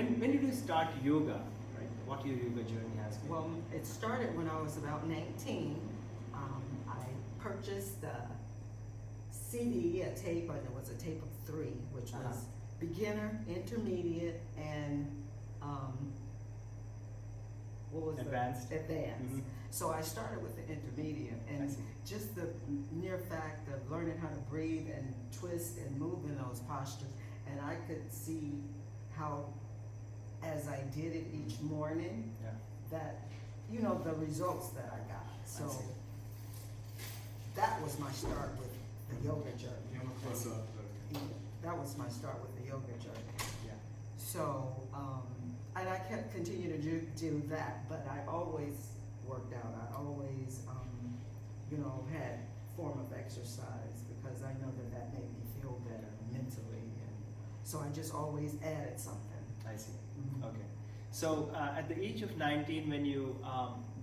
when did you start yoga? Right. What your yoga journey has been? Well, it started when I was about 19. I purchased a CD, a tape, and it was a tape of 3, which was beginner, intermediate, and what was Advanced. Advanced. Mhm. So I started with the intermediate, I and see. just the mere fact of learning how to breathe and twist and move in those postures, and I could see how, as I did it each morning, Yeah. that, you know, the results that I got. So I see. that was my start with the yoga journey. Yeah. That was my start with the yoga journey. Yeah. So, and I kept continue to do that, but I always worked out. I always, you know, had form of exercise because I know that that made me feel better mentally, and so I just always added something. I see. Mhm. Okay. So at the age of 19, when you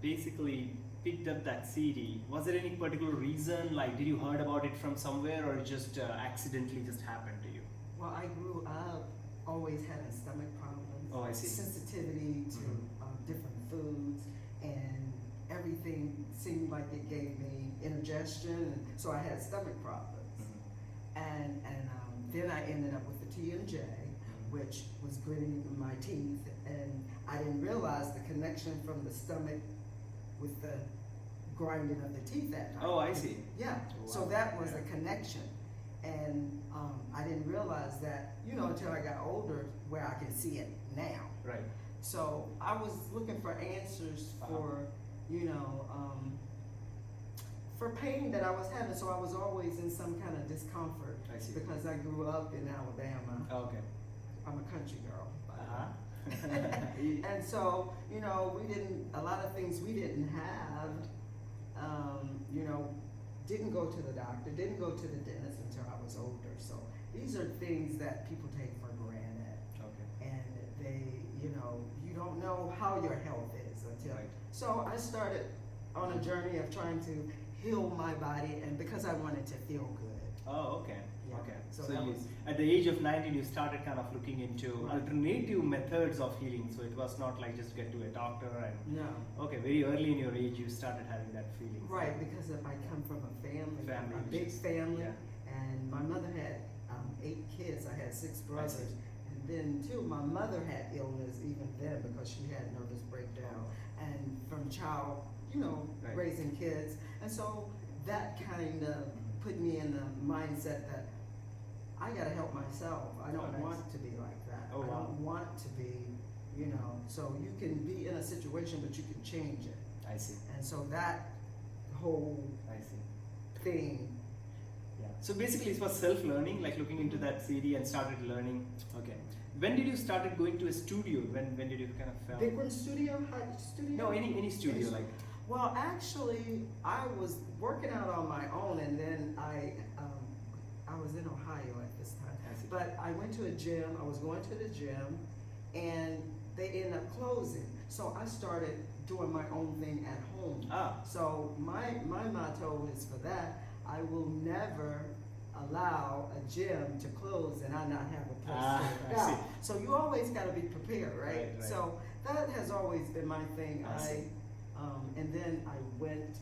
basically picked up that CD, was there any particular reason? Like, did you heard about it from somewhere, or it just accidentally just happened to you? Well, I grew up always having stomach problems. Oh, I see. Sensitivity to different foods, and everything seemed like it gave me indigestion, and so I had stomach problems. And then I ended up with the TMJ, which was gritting my teeth, and I didn't realize the connection from the stomach with the grinding of the teeth that time. Oh, I see. Yeah, Wow. so that was Yeah. a connection. And I didn't realize that, you know, until I got older, where I can see it now. Right. So I was looking for answers for, you know, for pain that I was having. So I was always in some kind of discomfort. I see. Because I grew up in Alabama. Okay. I'm a country girl. Uh-huh. And so, you know, a lot of things we didn't have, you know, didn't go to the doctor, didn't go to the dentist until I was older. So these are things that people take for granted. Okay. And they, you know, you don't know how your health is until. Right. So I started on a journey of trying to heal my body, and because I wanted to feel good. Oh, okay. Yeah. Okay. So So that you, was- at the age of 19, you started kind of looking into Right. alternative methods of healing. So it was not like just get to a doctor and. No. Okay, very early in your age, you started having that feeling. Right, because if I come from a family, Family, a which big is- family, yeah. and my mother had 8 kids. I had 6 brothers, and then too, my mother had illness even then because she had nervous breakdown, and from child, you know, Right. raising kids, and so that kind of put me in the mindset that I got to help myself. I don't nice. want to be like that. Oh, I wow. don't want to be, you know. So you can be in a situation, but you can change it. I see. And so that whole I see. thing. Yeah. So basically, it was self-learning, like looking into that CD and started learning. Okay. When did you started going to a studio? When did you kind of felt? Big One Studio, High Studio? No, any studio like. Well, actually, I was working out on my own, and then I was in Ohio at this time. I see. But I went to a gym. I was going to the gym, and they ended up closing. So I started doing my own thing at home. Ah. So my motto is for that, I will never allow a gym to close and I not have a place to work I see. out. So you always got to be prepared, right? Right, right. So that has always been my thing. I see. And then I went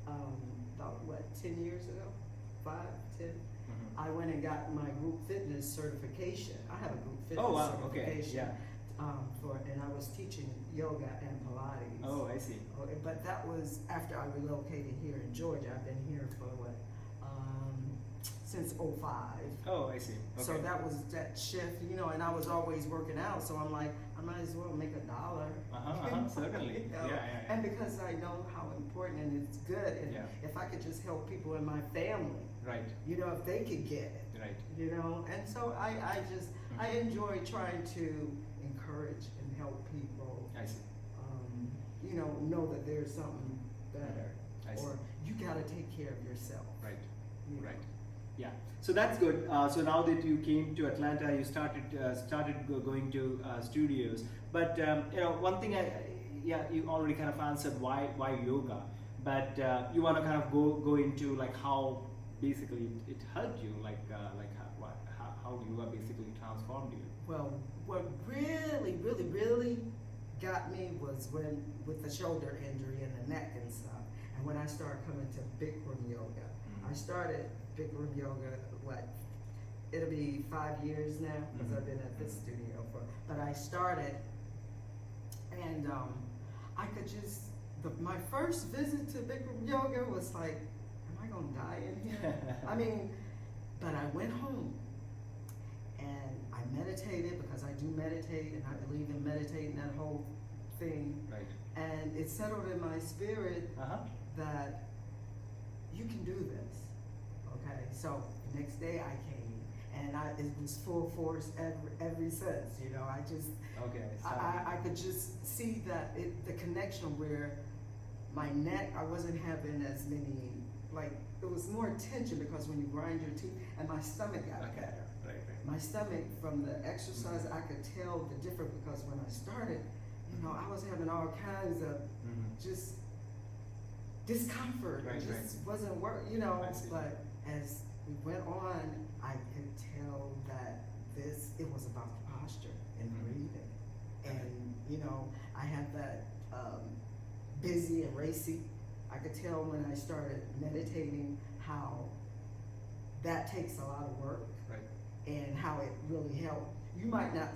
about 10 years ago, 5, 10. Mhm. I went and got my group fitness certification. I have a group fitness Oh wow. Okay. certification. Yeah. And I was teaching yoga and Pilates. Oh, I see. But that was after I relocated here in Georgia. I've been here for since '05. Oh, I see. Okay. So that was that shift, you know, and I was always working out, so I'm like, I might as well make $1. Certainly. You know? Yeah. And because I know how important and it's good, and Yeah. if I could just help people in my family, Right. you know, if they could get it, Right. you know, and so I enjoy trying to encourage and help people, I see. you know that there's something better, I see. or you got to take care of yourself. Right. you know. Right. Yeah. So that's good. So now that you came to Atlanta, you started going to studios. But you know, one thing you already kind of answered why yoga, but you want to kind of go into like how basically it helped you, like how yoga basically transformed you. Well, what really, really, really got me was when with the shoulder injury and the neck and stuff. And when I started coming to Bikram yoga, I started Bikram yoga, it'll be 5 years now because I've been at this studio but I started, and I could just, my first visit to Bikram yoga was like, am I gonna die in here? I mean, but I went home and I meditated because I do meditate and I believe in meditating that whole thing. Right. And it settled in my spirit that you can do this. Okay, so the next day I came and it was full force ever since. You know, I just I could just see that the connection where my neck, I wasn't having as many, like, it was more tension because when you grind your teeth, and my stomach got better. Right. My stomach, from the exercise, I could tell the difference because when I started, you know, I was having all kinds of just discomfort. It just wasn't working, you know. But as we went on, I could tell that it was about the posture and breathing. And, you know, I had that busy and racy. I could tell when I started meditating how that takes a lot of work, and how it really helped. You might not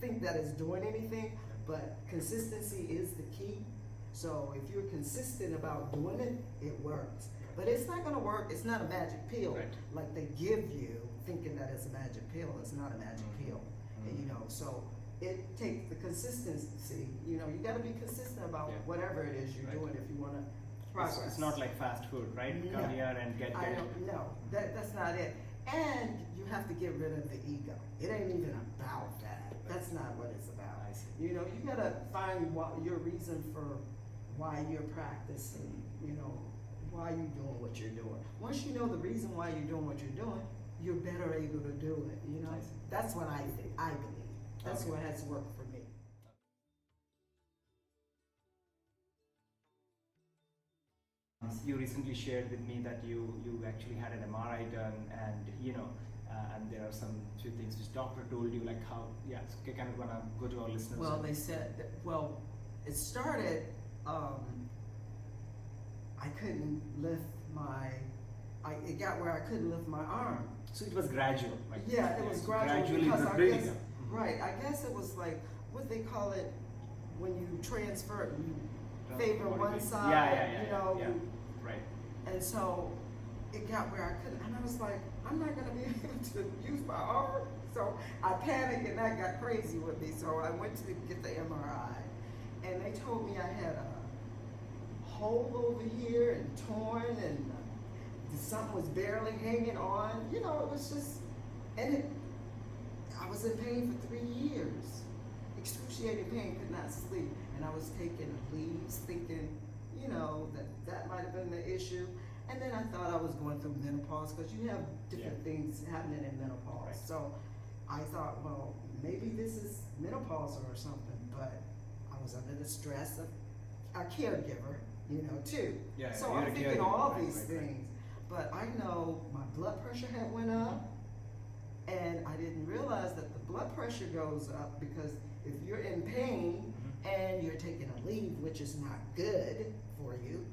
think that it's doing anything, but consistency is the key. So if you're consistent about doing it, it works. But it's not going to work. It's not a magic pill like they give you, thinking that it's a magic pill. It's not a magic pill, and, you know. So it takes the consistency. You know, you got to be consistent about whatever it is you're doing if you want to progress. It's not like fast food, right? No. Come here and get I there. don't know. That's not it. And you have to get rid of the ego. It ain't even about that. That's not what it's about. I see. You know, you gotta find your reason for why you're practicing. You know, why you're doing what you're doing. Once you know the reason why you're doing what you're doing, you're better able to do it. You know, that's what I think. I believe that's what has worked for me. You recently shared with me that you actually had an MRI done, and you know, and there are some few things which doctor told you, like how, so kind of wanna go to our listeners. Well, they said that, it started, I couldn't lift it got where I couldn't lift my arm. So it was gradual, right? Yeah, it was gradual gradually because I building guess, up. right, I guess it was like, what they call it, when you transfer, you favor one side, you know. Right. And so it got where I couldn't, and I was like, I'm not gonna be able to use my arm. So I panicked and that got crazy with me. So I went to get the MRI, and they told me I had a hole over here and torn, and something was barely hanging on. You know, it was just, and I was in pain for 3 years, excruciating pain, could not sleep, and I was taking leaves, thinking, you know, that might have been the issue. And then I thought I was going through menopause, because you have different things happening in menopause. Right. So I thought, well, maybe this is menopause or something, but I was under the stress of a caregiver, you know, too. So I'm thinking all these things. But I know my blood pressure had went up, and I didn't realize that the blood pressure goes up because if you're in pain and you're taking a leave, which is not good for you,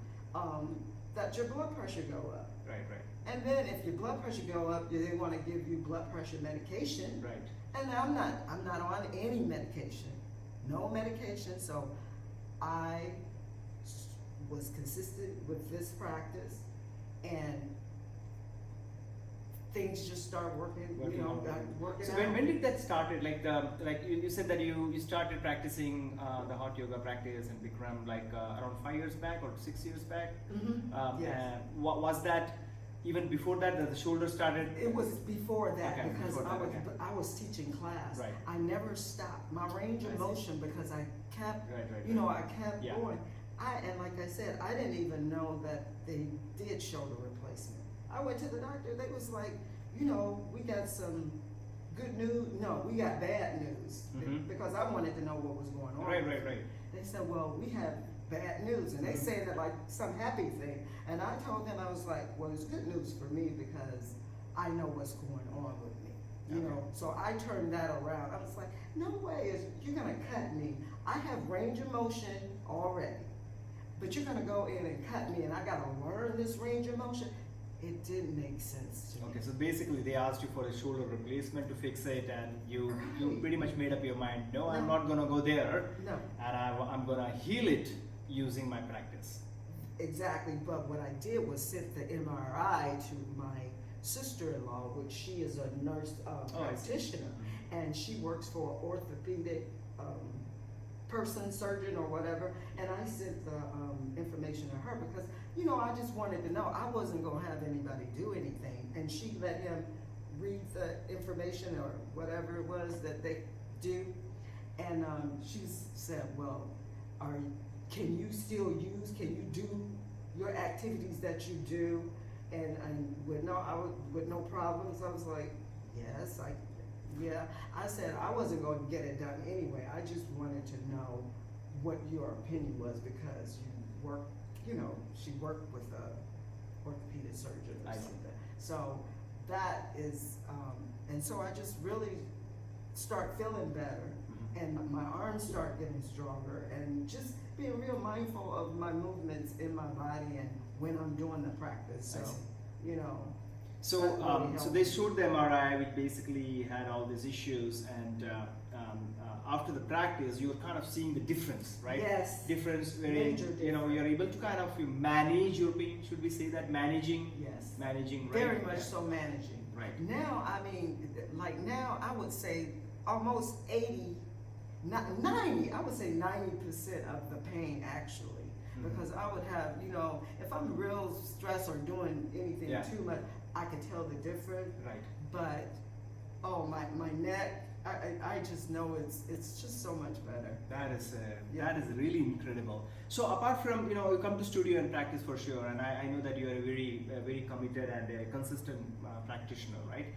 that your blood pressure go up. Right. And then if your blood pressure go up, they want to give you blood pressure medication. Right. And I'm not on any medication, no medication. So I was consistent with this practice, and things just start working Working out. So when did that started? Like you said that you started practicing the hot yoga practice and Bikram around 5 years back or 6 years back. Yes. Was that even before that the shoulder started? It was before that, Okay, because before that, I was teaching class. Right. I never stopped my range of motion because I kept, I kept Yeah. going. And like I said, I didn't even know that they did shoulder replacement. I went to the doctor. They was like, we got some good news. No, we got bad news, because I wanted to know what was going on. Right. They said, well, we have bad news, and they said it like some happy thing. And I told them, I was like, well, it's good news for me because I know what's going on with me. You Okay. know, so I turned that around. I was like, no way you're gonna cut me. I have range of motion already, but you're gonna go in and cut me, and I gotta learn this range of motion. It didn't make sense to me. Okay, so basically they asked you for a shoulder replacement to fix it, and you Right. pretty much made up your mind. No, I'm No. not gonna go there, No, and I'm gonna heal it using my practice. exactly. But what I did was sent the MRI to my sister-in-law, which she is a nurse Oh, I see. practitioner, and she works for an orthopedic surgeon or whatever. And I sent the information to her because, you know, I just wanted to know. I wasn't gonna have anybody do anything, and she let him read the information or whatever it was that they do. And she said, "Well, can you still use? Can you do your activities that you do?" And with no problems, I was like, "Yes, yeah." I said I wasn't going to get it done anyway. I just wanted to know what your opinion was because she worked with a orthopedic surgeon or I see. something. So that is, and so I just really start feeling better, and my arms start getting stronger, and just being real mindful of my movements in my body and when I'm doing the practice. I So, see. you know. So, That really so they showed the MRI, which basically had all these issues, and after the practice, you were kind of seeing the difference, right? Yes. Difference wherein Major you're able to kind of manage your pain. Should we say that managing? Yes. Managing, right? Very much so managing. Right. Now, I mean, like now, I would say almost 80, not 90, I would say 90% of the pain actually. Because I would have, you know, if I'm real stressed or doing anything Yeah. too much, I could tell the difference. Right. But, my neck, I just know it's just so much better. That is Yeah. that is really incredible. So apart from you come to studio and practice for sure, and I know that you are a very committed and a consistent practitioner, right?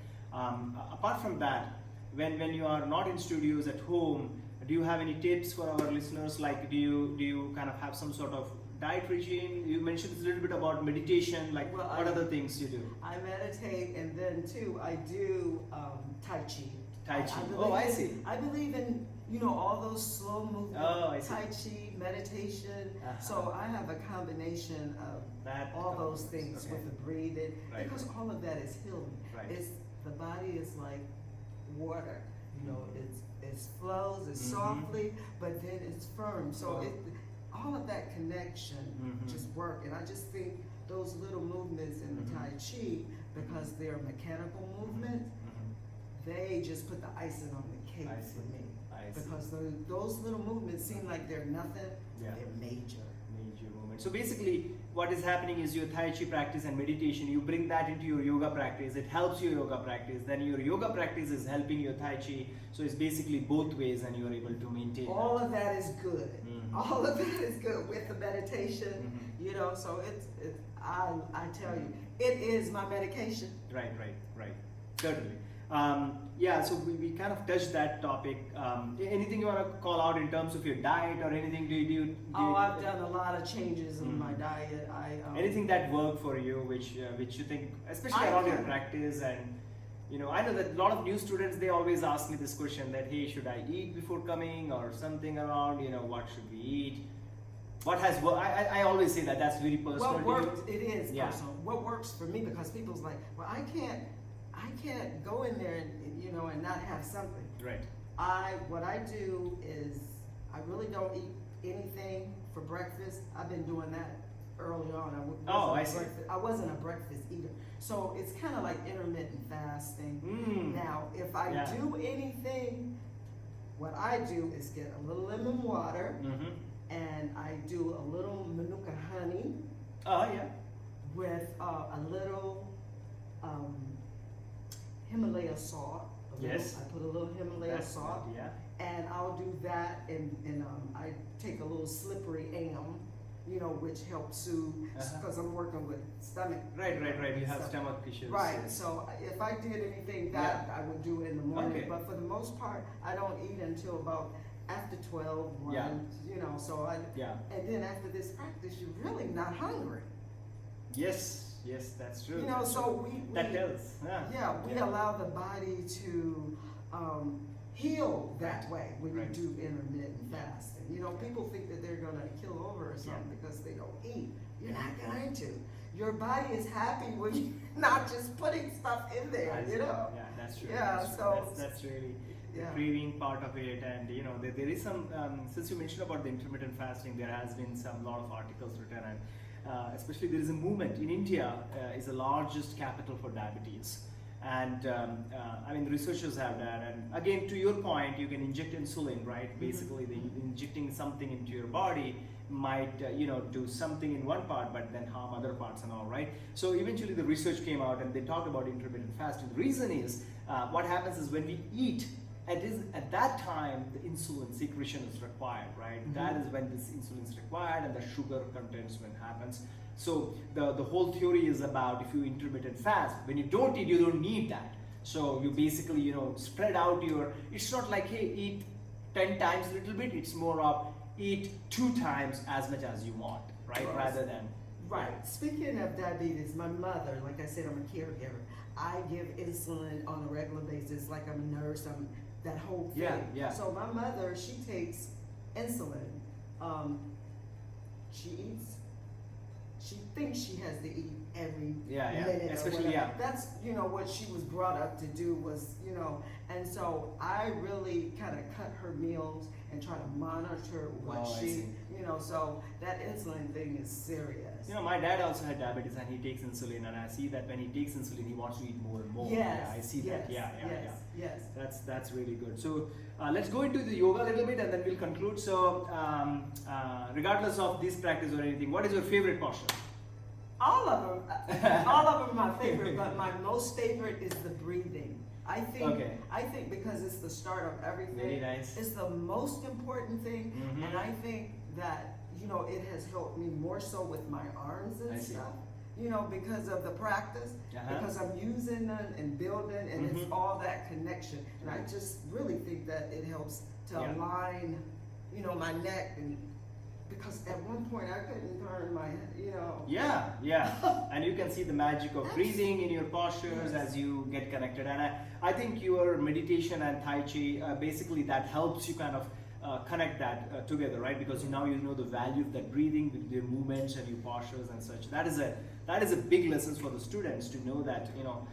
Apart from that, when you are not in studios at home, do you have any tips for our listeners? Like, do you kind of have some sort of diet regime? You mentioned a little bit about meditation. Like, Well, what other things you do? I meditate, and then too, I do Tai Chi. Tai Chi. believe I in- see. I believe in, all those slow movements. Oh, I see. Tai Chi, meditation. Uh-huh. So I have a combination of That all those combinations, things okay. with the breathing, Right. because all of that is healing. Right. It's the body is like water. It flows, it's Mhm. softly, but then it's firm. So Wow. all of that connection Mhm. just work. And I just think those little movements in the Mhm. Tai Chi, because they're mechanical movement, they just put the icing on the cake I see. for me. I see. Because those little movements seem like they're nothing, Yeah. they're major. Major movement. So basically, what is happening is your Tai Chi practice and meditation, you bring that into your yoga practice, it helps your yoga practice, then your yoga practice is helping your Tai Chi, so it's basically both ways and you are able to maintain All that. of that is good. Mhm. All of that is good with the meditation, Mhm. so I tell you, it is my medication. Right. Certainly. So we kind of touched that topic. Anything you want to call out in terms of your diet or anything? Do you I've done a lot of changes in my Mhm. diet. anything that worked for you, which you think, especially I around your can- practice, and I know that a lot of new students, they always ask me this question that, hey, should I eat before coming or something around? What should we eat? What has worked? I always say that's very personal. What to you. works? It is Yeah. personal. What works for me, because people's like, well, I can't go in there and and not have something. Right. What I do is I really don't eat anything for breakfast. I've been doing that early on. I see. I wasn't a breakfast eater, so it's kind of like intermittent fasting. Mm. Now, if I Yeah. do anything, what I do is get a little lemon water, Mm-hmm. and I do a little manuka honey Oh yeah. with a little Himalaya salt. Yes. I put a little Himalaya That's salt, good, yeah. and I'll do that, and I take a little slippery elm, which helps soothe, Uh-huh. because I'm working with stomach. Right. You have stuff. stomach issues. Right, yes. so if I did anything that I would do it in the morning, Okay. but for the most part, I don't eat until about after 12, 1, Yeah. so Yeah. and then after this practice, you're really not hungry. Yes. Yes, that's true. You know, That's so true. That tells. yeah, we allow the body to heal that way when Right. you do intermittent fasting. You know, people think that they're going to kill over or something because they don't eat. You're not going to. Your body is happy when you're not just putting stuff in there, you know? Yeah, that's true. Yeah, that's true. so That's really the yeah. craving part of it. And you know, there is some, since you mentioned about the intermittent fasting, there has been some lot of articles written, and especially there is a movement in India, is the largest capital for diabetes. And I mean, the researchers have done, and again, to your point, you can inject insulin, right? Basically, injecting something into your body might, you know, do something in one part, but then harm other parts and all, right? So eventually, the research came out, and they talked about intermittent fasting. The reason is, what happens is when we eat, at that time, the insulin secretion is required, right? That is when this insulin is required, and the sugar contentment happens. So the whole theory is about if you intermittent fast, when you don't eat, you don't need that. So you basically, you know, spread out your, it's not like, hey, eat 10 times a little bit, it's more of eat 2 times as much as you want, right? Rather than. Right. Speaking of diabetes, my mother, like I said, I'm a caregiver. I give insulin on a regular basis, like I'm a nurse, I'm that whole thing. Yeah. So my mother, she takes insulin. She eats. She thinks she has to eat every minute. Especially That's, you know, what she was brought up to do was, you know, and so I really kind of cut her meals and try to monitor what she, you know, so that insulin thing is serious. You know, my dad also had diabetes, and he takes insulin, and I see that when he takes insulin, he wants to eat more and more. Yes, I see yes, that. Yes. That's really good. So let's go into the yoga a little bit, and then we'll conclude. So regardless of this practice or anything, what is your favorite posture? All of them are my favorite, but my most favorite is the breathing. I think because it's the start of everything. Very nice. It's the most important thing, and I think that, you know, it has helped me more so with my arms and stuff. You know, because of the practice, because I'm using them and building, and it's all that connection. And I just really think that it helps to align, you know, my neck, and because at one point I couldn't turn my head, you know. And you can see the magic of breathing in your postures as you get connected. And I think your meditation and Tai Chi, basically that helps you kind of connect that together, right? Because now you know the value of that breathing with your movements and your postures and such. That is a big lesson for the students to know that, you know,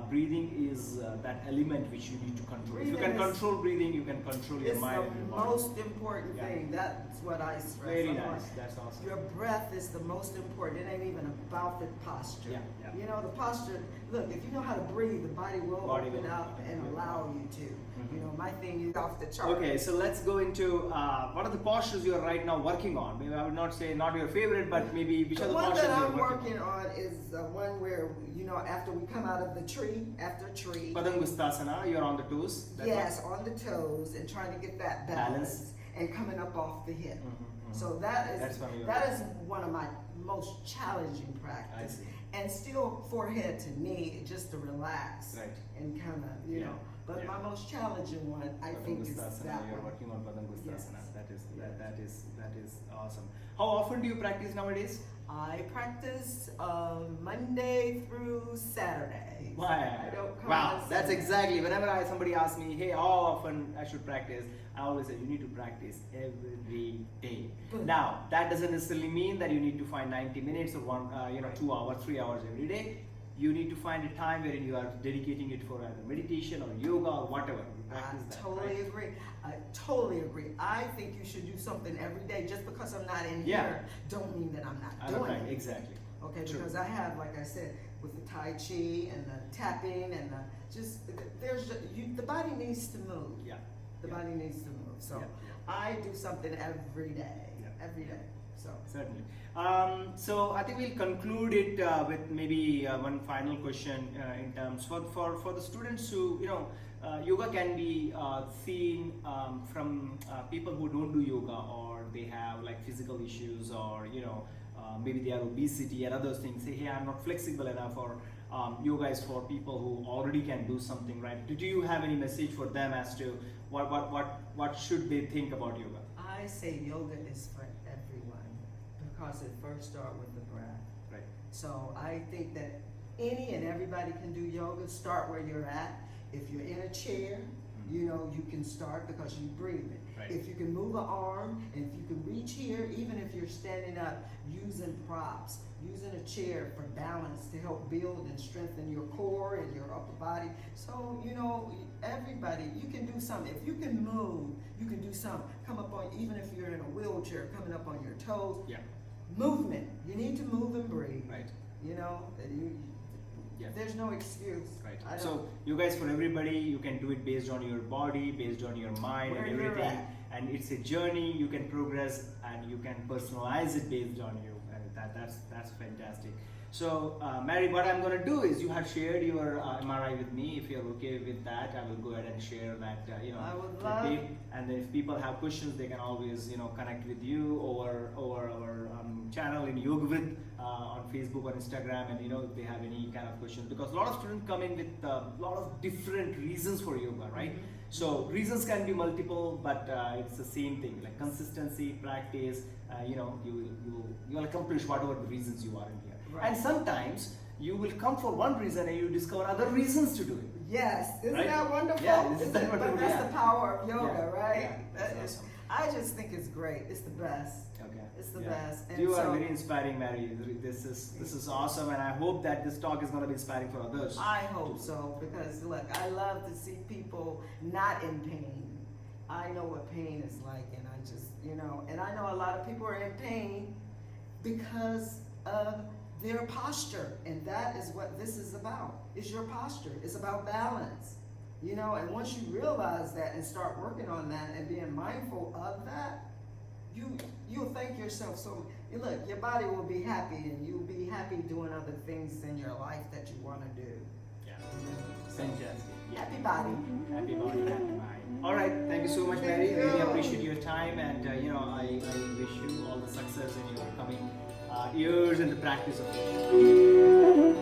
breathing is that element which you need to control. If you can control breathing, you can control your mind and your body. It's the most important thing. That's what I stress. Very nice. That's awesome. Your breath is the most important. It ain't even about the posture. You know, the posture, look, if you know how to breathe, the body will open up and allow you to. You know, my thing is off the chart. Okay, so let's go into what are the postures you are right now working on? Maybe I would not say not your favorite, but maybe which are the postures one that you're I'm working on is one where, you know, after we come out of the tree, Padangusthasana, you're on the toes. Yes, on the toes, and trying to get that balance and coming up off the hip. So that is one of my most challenging practices. And still forehead to knee, just to relax and kind of, you know. But my most challenging one, I think, is that You're one. working on Padangusthasana. That is awesome. How often do you practice nowadays? I practice Monday through Saturday. Wow, that's exactly. Whenever somebody asks me, hey, how often I should practice, I always say you need to practice every day. Now, that doesn't necessarily mean that you need to find 90 minutes or 2 hours, 3 hours every day. You need to find a time wherein you are dedicating it for either meditation or yoga or whatever. I totally agree. I think you should do something every day. Just because I'm not in here, don't mean that I'm not doing it. Exactly. Okay, because I have, like I said, with the Tai Chi and the tapping and the body needs to move. The body needs to move. So I do something every day. Every day. So certainly. So I think we'll conclude it with maybe one final question in terms for the students who, you know, yoga can be seen from people who don't do yoga, or they have like physical issues, or, you know, maybe they have obesity and other things. Say, hey, I'm not flexible enough, or yoga is for people who already can do something, right? Do you have any message for them as to what should they think about yoga? I say yoga is for everyone, because it first starts with the breath. Right. So I think that any and everybody can do yoga. Start where you're at. If you're in a chair, you know, you can start because you're breathing. Right. If you can move an arm, and if you can reach here, even if you're standing up, using props, using a chair for balance to help build and strengthen your core and your upper body. So, you know, everybody, you can do something. If you can move, you can do something. Come up on, even if you're in a wheelchair, coming up on your toes. Yeah. Movement. You need to move and breathe. Right. You know, Yeah. there's no excuse. Right. I don't- So you guys, for everybody, you can do it based on your body, based on your mind, Where and you're everything. at. And it's a journey. You can progress, and you can personalize it based on you, and that's fantastic. So, Mary, what I'm going to do is you have shared your MRI with me. If you're okay with that, I will go ahead and share that. I would with love- Dave. And then if people have questions, they can always connect with you over our channel in yogvRtti on Facebook or Instagram, and if they have any kind of questions, because a lot of students come in with a lot of different reasons for yoga, right? So reasons can be multiple, but it's the same thing, like consistency, practice. You'll accomplish whatever the reasons you are in here. Right. And sometimes you will come for one reason and you discover other reasons to do it. Yes, isn't Right? that wonderful? Yeah, isn't that But wonderful? that's Yeah. the power of yoga, Yeah, right? yeah, that's That is- awesome. I just think it's great. It's the best. Okay. It's the Yeah. best. And You are so- very inspiring, Mary. This is awesome, and I hope that this talk is going to be inspiring for others. I hope so, because look, I love to see people not in pain. I know what pain is like, and I just, and I know a lot of people are in pain because of their posture, and that is what this is about. It's your posture. It's about balance, and once you realize that and start working on that and being mindful of that, you'll thank yourself. So look, your body will be happy, and you'll be happy doing other things in your life that you want to do. Yeah. Fantastic. Yeah. Happy body. Happy body, happy mind. All right. Thank you so much, Mary. Thank Really you. appreciate your time, and I wish you all the success in your coming years in the practice of it.